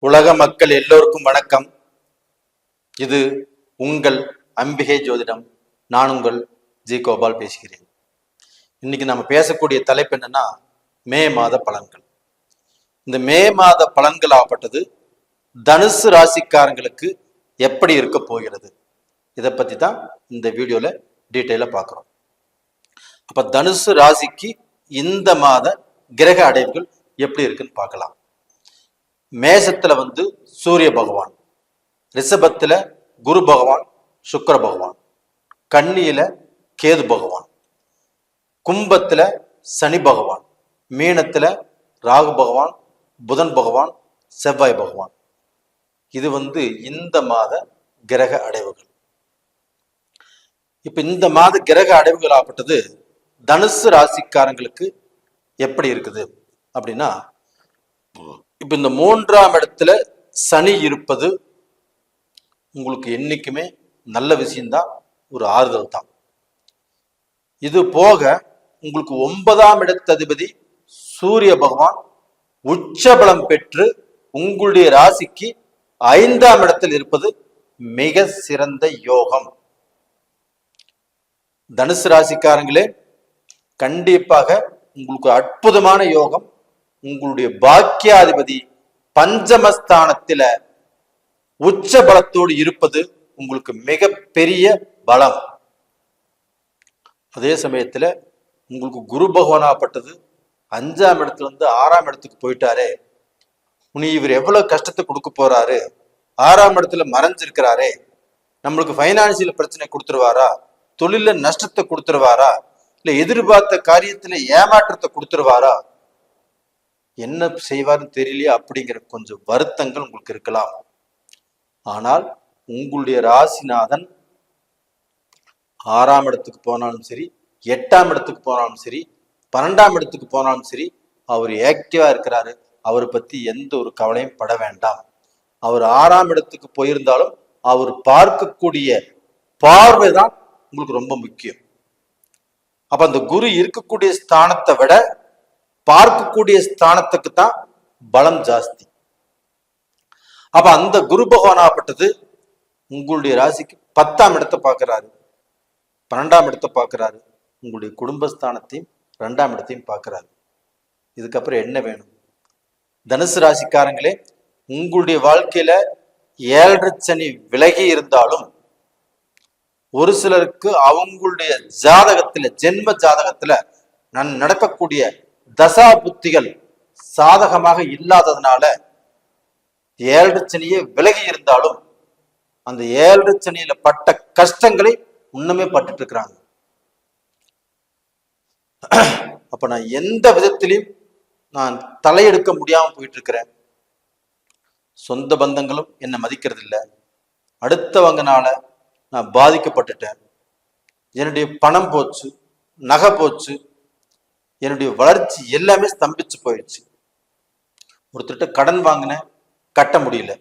உலக மக்கள் எல்லோருக்கும் வணக்கம். இது உங்கள் அம்பிகை ஜோதிடம். நான் உங்கள் ஜி கோபால் பேசுகிறேன். இன்னைக்கு நம்ம பேசக்கூடிய தலைப்பு என்னன்னா மே மாத பலன்கள். இந்த மே மாத பலன்கள் ஆகப்பட்டது தனுசு ராசிக்காரங்களுக்கு எப்படி இருக்க போகிறது, இதை பத்தி தான் இந்த வீடியோல டீட்டெயிலா பார்க்கிறோம். அப்ப தனுசு ராசிக்கு இந்த மாத கிரக அடைவுகள் எப்படி இருக்குன்னு பார்க்கலாம். மேசத்துல சூரிய பகவான், ரிஷபத்துல குரு பகவான், சுக்கிர பகவான், கன்னியில கேது பகவான், கும்பத்துல சனி பகவான், மீனத்துல ராகு பகவான், புதன் பகவான், செவ்வாய் பகவான். இது இந்த மாத கிரக அடைவுகள். இப்ப இந்த மாத கிரக அடைவுகள் ஆகப்பட்டது தனுசு ராசிக்காரங்களுக்கு எப்படி இருக்குது அப்படின்னா, இப்ப இந்த 3ஆம் இடத்துல சனி இருப்பது உங்களுக்கு என்னைக்குமே நல்ல விஷயம்தான், ஒரு ஆறுதல் தான். இது போக உங்களுக்கு 9ஆம் இடத்ததிபதி சூரிய பகவான் உச்சபலம் பெற்று உங்களுடைய ராசிக்கு 5ஆம் இடத்தில் இருப்பது மிக சிறந்த யோகம். தனுசு ராசிக்காரங்களே, கண்டிப்பாக உங்களுக்கு அற்புதமான யோகம். உங்களுடைய பாக்கியாதிபதி பஞ்சமஸ்தானத்தில உச்ச பலத்தோடு இருப்பது உங்களுக்கு மிக பெரிய பலம். அதே சமயத்துல உங்களுக்கு குரு பகவானாப்பட்டது 5ஆம் இடத்துல 6ஆம் இடத்துக்கு போயிட்டாரே, இவர் எவ்வளவு கஷ்டத்தை கொடுக்க போறாரு, 6ஆம் இடத்துல மறைஞ்சிருக்கிறாரே, நம்மளுக்கு பைனான்சியல் பிரச்சனை கொடுத்துருவாரா, தொழில நஷ்டத்தை கொடுத்துருவாரா, இல்ல எதிர்பார்த்த காரியத்துல ஏமாற்றத்தை கொடுத்துருவாரா, என்ன செய்வார்னு தெரியலையே அப்படிங்கிற கொஞ்சம் வருத்தங்கள் உங்களுக்கு இருக்கலாம். ஆனால் உங்களுடைய ராசிநாதன் 6ஆம் இடத்துக்கு போனாலும் சரி, 8ஆம் இடத்துக்கு போனாலும் சரி, 12ஆம் இடத்துக்கு போனாலும் சரி, அவர் ஆக்டிவா இருக்கிறாரு. அவரை பத்தி எந்த ஒரு கவலையும் பட வேண்டாம். அவர் 6ஆம் இடத்துக்கு போயிருந்தாலும் அவர் பார்க்கக்கூடிய பார்வை தான் உங்களுக்கு ரொம்ப முக்கியம். அப்ப அந்த குரு இருக்கக்கூடிய ஸ்தானத்தை விட பார்க்கக்கூடிய ஸ்தானத்துக்கு தான் பலம் ஜாஸ்தி. அப்ப அந்த குரு பகவானாப்பட்டது உங்களுடைய ராசிக்கு 10ஆம் இடத்தை பார்க்கிறாரு, 12ஆம் இடத்தை பார்க்கிறாரு, உங்களுடைய குடும்பஸ்தானத்தையும் 2ஆம் இடத்தையும் பார்க்கிறாரு. இதுக்கப்புறம் என்ன வேணும்? தனுசு ராசிக்காரங்களே, உங்களுடைய வாழ்க்கையில 7.5 சனி விலகி இருந்தாலும் ஒரு சிலருக்கு அவங்களுடைய ஜாதகத்துல, ஜென்ம ஜாதகத்துல நடக்கக்கூடிய தசா புத்திகள் சாதகமாக இல்லாததுனால 7.5 சனியே விலகி இருந்தாலும் அந்த 7.5 சனியில பட்ட கஷ்டங்களை இன்னுமே பட்டுட்டு இருக்கிறாங்க. அப்ப நான் எந்த விதத்திலையும் நான் தலையெடுக்க முடியாம போயிட்டு இருக்கிறேன். சொந்த பந்தங்களும் என்னை மதிக்கிறது இல்லை, அடுத்தவங்கனால நான் பாதிக்கப்பட்டுட்டேன், என்னுடைய பணம் போச்சு, நகை போச்சு, என்னுடைய வளர்ச்சி எல்லாமே ஸ்தம்பிச்சு போயிடுச்சு. ஒருத்தர்கிட்ட கடன் வாங்கினேன், கட்ட முடியல,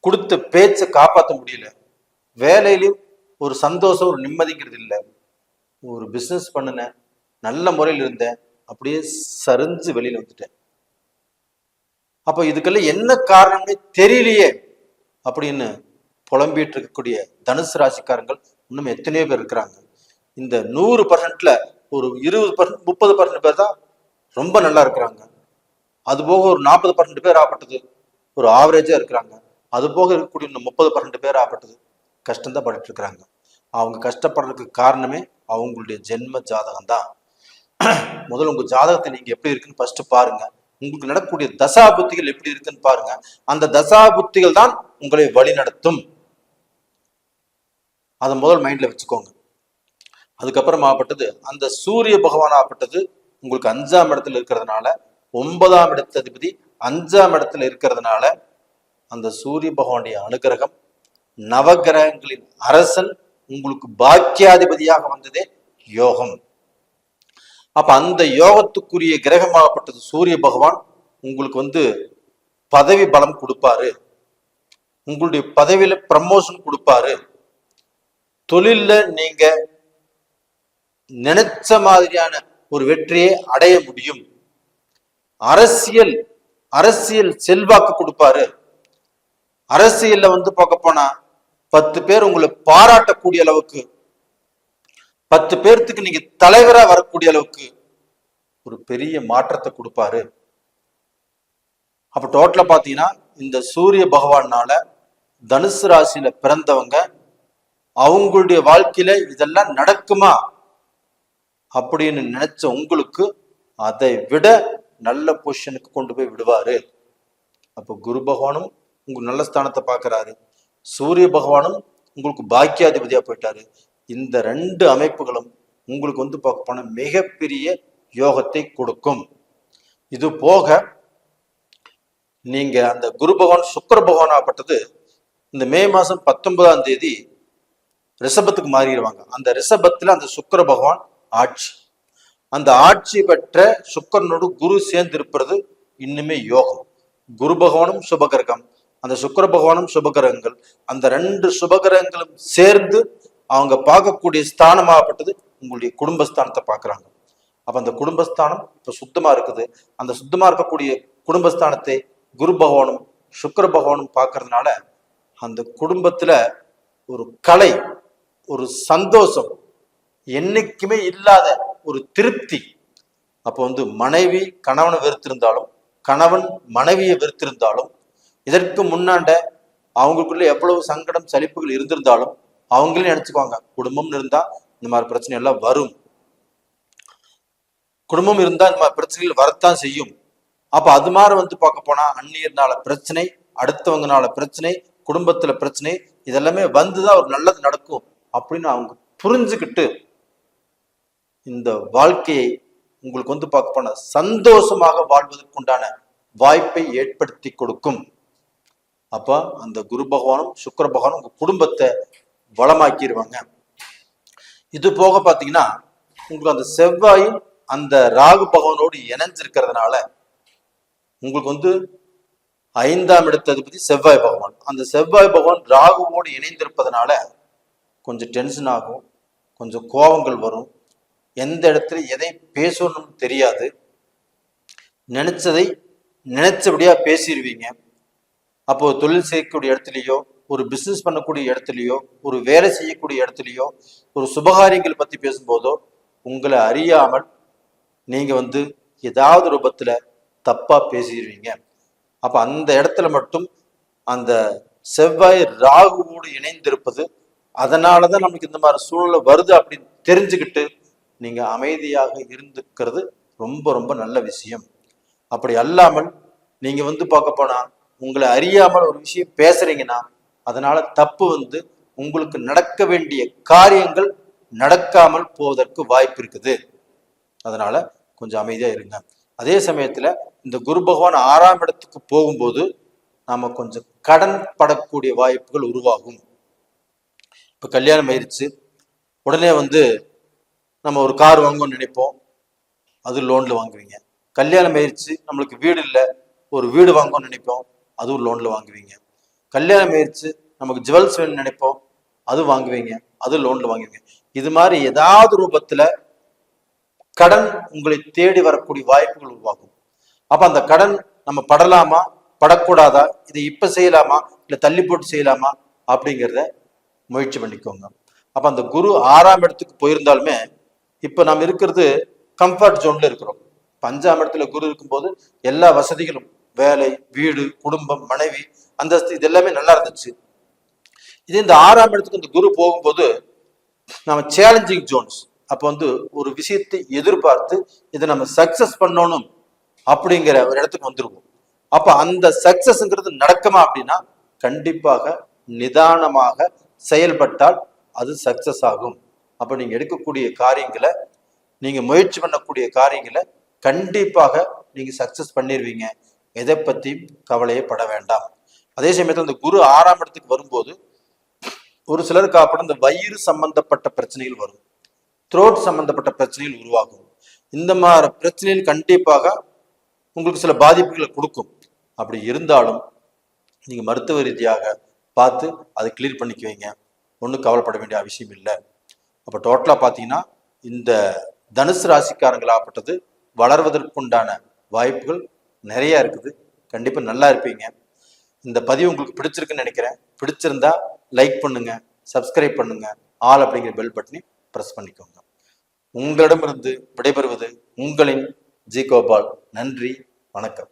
கொடுத்த பேச்சை காப்பாற்ற முடியல, வேலையிலும் ஒரு சந்தோஷம், ஒரு நிம்மதிங்கிறது இல்லை, ஒரு பிசினஸ் பண்ணினேன், நல்ல முறையில் இருந்தேன், அப்படியே சரிஞ்சு வெளியில வந்துட்டேன். அப்ப இதுக்கெல்லாம் என்ன காரணமே தெரியலையே அப்படின்னு புலம்பிட்டு இருக்கக்கூடிய தனுசு ராசிக்காரங்கள் இன்னும் எத்தனையோ பேர் இருக்கிறாங்க. இந்த 100%ல ஒரு 20%, 30% பேர் தான் ரொம்ப நல்லா இருக்கிறாங்க. அது போக ஒரு 40% பேர் ஆப்பட்டது ஒரு ஆவரேஜா இருக்கிறாங்க. அது போக இருக்கக்கூடிய 30% பேர் ஆப்பட்டது கஷ்டம்தான் பட்டு இருக்கிறாங்க. அவங்க கஷ்டப்படுறதுக்கு காரணமே அவங்களுடைய ஜென்ம ஜாதகம் தான். முதல்ல உங்க ஜாதகத்தை நீங்க எப்படி இருக்குன்னு ஃபர்ஸ்ட் பாருங்க. உங்களுக்கு நடக்கக்கூடிய தசா புத்திகள் எப்படி இருக்குன்னு பாருங்க. அந்த தசா புத்திகள் தான் உங்களை வழி நடத்தும். அதை முதல் மைண்ட்ல வச்சுக்கோங்க. அதுக்கப்புறம் ஆப்பட்டது அந்த சூரிய பகவான் ஆப்பட்டது உங்களுக்கு 5ஆம் இடத்துல இருக்கிறதுனால, 9ஆம் இடத்ததிபதி 5ஆம் இடத்துல இருக்கிறதுனால அந்த சூரிய பகவானுடைய அனுகிரகம், நவகிரகங்களின் அரசன் உங்களுக்கு பாக்கியாதிபதியாக வந்ததே யோகம். அப்ப அந்த யோகத்துக்குரிய கிரகமாகப்பட்டது சூரிய பகவான் உங்களுக்கு பதவி பலம் கொடுப்பாரு, உங்களுடைய பதவியில ப்ரமோஷன் கொடுப்பாரு, தொழில்ல நீங்க நினைச்ச மாதிரியான ஒரு வெற்றியை அடைய முடியும், அரசியல் செல்வாக்கு கொடுப்பார். கொடுப்பாரு. அரசியல்ல பார்க்க போனா 10 பேர் உங்களை பாராட்டக்கூடிய அளவுக்கு, 10 பேர்த்துக்கு நீங்க தலைவரா வரக்கூடிய அளவுக்கு ஒரு பெரிய மாற்றத்தை கொடுப்பாரு. அப்ப டோட்டலா பாத்தீங்கன்னா இந்த சூரிய பகவானால தனுசு ராசியில பிறந்தவங்க அவங்களுடைய வாழ்க்கையில இதெல்லாம் நடக்குமா அப்படின்னு நினைச்ச உங்களுக்கு அதை விட நல்ல பொசிஷனுக்கு கொண்டு போய் விடுவாரு. அப்ப குரு பகவானும் உங்க நல்ல ஸ்தானத்தை பார்க்கிறாரு, சூரிய பகவானும் உங்களுக்கு பாக்கியாதிபதியா போயிட்டாரு. இந்த 2 அமைப்புகளும் உங்களுக்கு பார்க்க போன மிகப்பெரிய யோகத்தை கொடுக்கும். இது போக நீங்க அந்த குரு பகவான் சுக்கிர பகவான் ஆகப்பட்டது இந்த மே மாசம் 19ஆம் தேதி ரிஷபத்துக்கு மாறிடுவாங்க. அந்த ரிஷபத்துல அந்த சுக்கிர பகவான் ஆட்சி, அந்த ஆட்சி பெற்ற சுக்கிரனோடு குரு சேர்ந்து இருப்பது இன்னுமே யோகம். குரு பகவானும் சுபகிரகம், அந்த சுக்கிர பகவானும் சுபகிரகங்கள், அந்த 2 சுபகிரகங்களும் சேர்ந்து அவங்க பார்க்கக்கூடிய ஸ்தானமாகப்பட்டது உங்களுடைய குடும்பஸ்தானத்தை பார்க்கறாங்க. அப்ப அந்த குடும்பஸ்தானம் இப்ப சுத்தமா இருக்குது. அந்த சுத்தமா இருக்கக்கூடிய குடும்பஸ்தானத்தை குரு பகவானும் சுக்கிர பகவானும் பார்க்கறதுனால அந்த குடும்பத்துல ஒரு கலை, ஒரு சந்தோஷம், என்னைக்குமே இல்லாத ஒரு திருப்தி. அப்போ மனைவி கணவனை வெறுத்திருந்தாலும், கணவன் மனைவியை வெறுத்திருந்தாலும், இதற்கு முன்னாண்ட அவங்களுக்குள்ள எவ்வளவு சங்கடம் சலிப்புகள் இருந்திருந்தாலும் அவங்களே நினைச்சுக்குவாங்க குடும்பம்னு இருந்தா இந்த மாதிரி பிரச்சனை எல்லாம் வரும், குடும்பம் இருந்தா இந்த மாதிரி பிரச்சனைகள் வரத்தான் செய்யும். அப்ப அது மாதிரி பார்க்க போனா அந்நியர்னால பிரச்சனை, அடுத்தவங்கனால பிரச்சனை, குடும்பத்துல பிரச்சனை, இதெல்லாமே வந்துதான் ஒரு நல்லது நடக்கும் அப்படின்னு அவங்க புரிஞ்சுக்கிட்டு இந்த வாழ்க்கையை உங்களுக்கு பார்க்க போன சந்தோஷமாக வாழ்வதற்குண்டான வாய்ப்பை ஏற்படுத்தி கொடுக்கும். அப்ப அந்த குரு பகவானும் சுக்கிர பகவானும் உங்க குடும்பத்தை வளமாக்கிடுவாங்க. இது போக பாத்தீங்கன்னா உங்களுக்கு அந்த செவ்வாயும் அந்த ராகு பகவானோடு இணைஞ்சிருக்கிறதுனால உங்களுக்கு 5ஆம் இடத்து அதிபதி செவ்வாய் பகவான், அந்த செவ்வாய் பகவான் ராகுவோடு இணைந்திருப்பதனால கொஞ்சம் டென்ஷன் ஆகும், கொஞ்சம் கோபங்கள் வரும், எந்த இடத்துல எதை பேசணும்னு தெரியாது, நினைச்சதை நினைச்சபடியா பேசிடுவீங்க. அப்போ தொழில் செய்யக்கூடிய இடத்துலையோ, ஒரு பிசினஸ் பண்ணக்கூடிய இடத்துலையோ, ஒரு வேலை செய்யக்கூடிய இடத்துலையோ, ஒரு சுபகாரியங்கள் பத்தி பேசும்போதோ உங்களை அறியாமல் நீங்க ஏதாவது ரூபத்துல தப்பா பேசிடுவீங்க. அப்ப அந்த இடத்துல மட்டும் அந்த செவ்வாய் ராகுவோடு இணைந்திருப்பது, அதனாலதான் நமக்கு இந்த மாதிரி சூழ்நிலை வருது அப்படின்னு தெரிஞ்சுக்கிட்டு நீங்க அமைதியாக இருந்துக்கிறது ரொம்ப ரொம்ப நல்ல விஷயம். அப்படி அல்லாமல் நீங்க பார்க்க போனா உங்களை அறியாமல் ஒரு விஷயம் பேசுறீங்கன்னா அதனால தப்பு உங்களுக்கு நடக்க வேண்டிய காரியங்கள் நடக்காமல் போவதற்கு வாய்ப்பு இருக்குது. அதனால கொஞ்சம் அமைதியா இருங்க. அதே சமயத்துல இந்த குரு பகவான் 6ஆம் இடத்துக்கு போகும்போது நாம கொஞ்சம் கடன் படக்கூடிய வாய்ப்புகள் உருவாகும். இப்ப கல்யாணம் ஆயிடுச்சு, உடனே நம்ம ஒரு கார் வாங்கணும்னு நினைப்போம், அது லோன்ல வாங்குவீங்க. கல்யாணம் ஆயிடுச்சு, நம்மளுக்கு வீடு இல்லை, ஒரு வீடு வாங்கணும்னு நினைப்போம், அதுவும் லோன்ல வாங்குவீங்க. கல்யாணம் ஆயிடுச்சு, நமக்கு ஜுவல்ஸ் வேணும்னு நினைப்போம், அது வாங்குவீங்க, அது லோன்ல வாங்குவீங்க. இது மாதிரி ஏதாவது ரூபத்துல கடன் உங்களை தேடி வரக்கூடிய வாய்ப்புகள் உருவாகும். அப்ப அந்த கடன் நம்ம படலாமா படக்கூடாதா, இதை இப்ப செய்யலாமா இல்ல தள்ளி போட்டு செய்யலாமா அப்படிங்கிறத முயற்சி பண்ணிக்கோங்க. அப்ப அந்த குரு 6ஆம் இடத்துக்கு போயிருந்தாலுமே இப்ப நம்ம இருக்கிறது கம்ஃபர்ட் ஜோன்ல இருக்கிறோம். 5ஆம் இடத்துல குரு இருக்கும்போது எல்லா வசதிகளும், வேலை, வீடு, குடும்பம், மனைவி, அந்தஸ்து, இது எல்லாமே நல்லா இருந்துச்சு. இது இந்த 6ஆம் இடத்துக்கு இந்த குரு போகும்போது நம்ம சேலஞ்சிங் ஜோன்ஸ், அப்ப ஒரு விஷயத்தை எதிர்பார்த்து இதை நம்ம சக்சஸ் பண்ணணும் அப்படிங்கிற ஒரு இடத்துக்கு வந்துருவோம். அப்ப அந்த சக்சஸ்ங்கிறது நடக்குமா அப்படின்னா கண்டிப்பாக நிதானமாக செயல்பட்டால் அது சக்சஸ் ஆகும். அப்ப நீங்க எடுக்கக்கூடிய காரியங்களை, நீங்க முயற்சி பண்ணக்கூடிய காரியங்களை கண்டிப்பாக நீங்க சக்சஸ் பண்ணிடுவீங்க. எதை பத்தியும் கவலையே பட வேண்டாம். அதே சமயத்தில் இந்த குரு 6ஆம் இடத்துக்கு வரும்போது ஒரு சிலருக்கு அப்புறம் இந்த வயிறு சம்பந்தப்பட்ட பிரச்சனைகள் வரும், த்ரோட் சம்பந்தப்பட்ட பிரச்சனைகள் உருவாகும். இந்த மாதிரி பிரச்சனைகள் கண்டிப்பாக உங்களுக்கு சில பாதிப்புகளை கொடுக்கும். அப்படி இருந்தாலும் நீங்க மருத்துவ ரீதியாக பார்த்து அதை கிளியர் பண்ணிக்குவீங்க, ஒன்றும் கவலைப்பட வேண்டிய அவசியம் இல்லை. அப்போ டோட்டலா பார்த்தீங்கன்னா இந்த தனுசு ராசிக்காரங்களாகப்பட்டது வளர்வதற்குண்டான வாய்ப்புகள் நிறைய இருக்குது. கண்டிப்பா நல்லா இருப்பீங்க. இந்த பதிவு உங்களுக்கு பிடிச்சிருக்குன்னு நினைக்கிறேன். பிடிச்சிருந்தா லைக் பண்ணுங்க, சப்ஸ்கிரைப் பண்ணுங்க, ஆல் அப்படிங்கிற பெல் பட்டனை பிரஸ் பண்ணிக்கோங்க. உங்களிடமிருந்து விடைபெறுவது உங்களின் ஜி கோபால். நன்றி, வணக்கம்.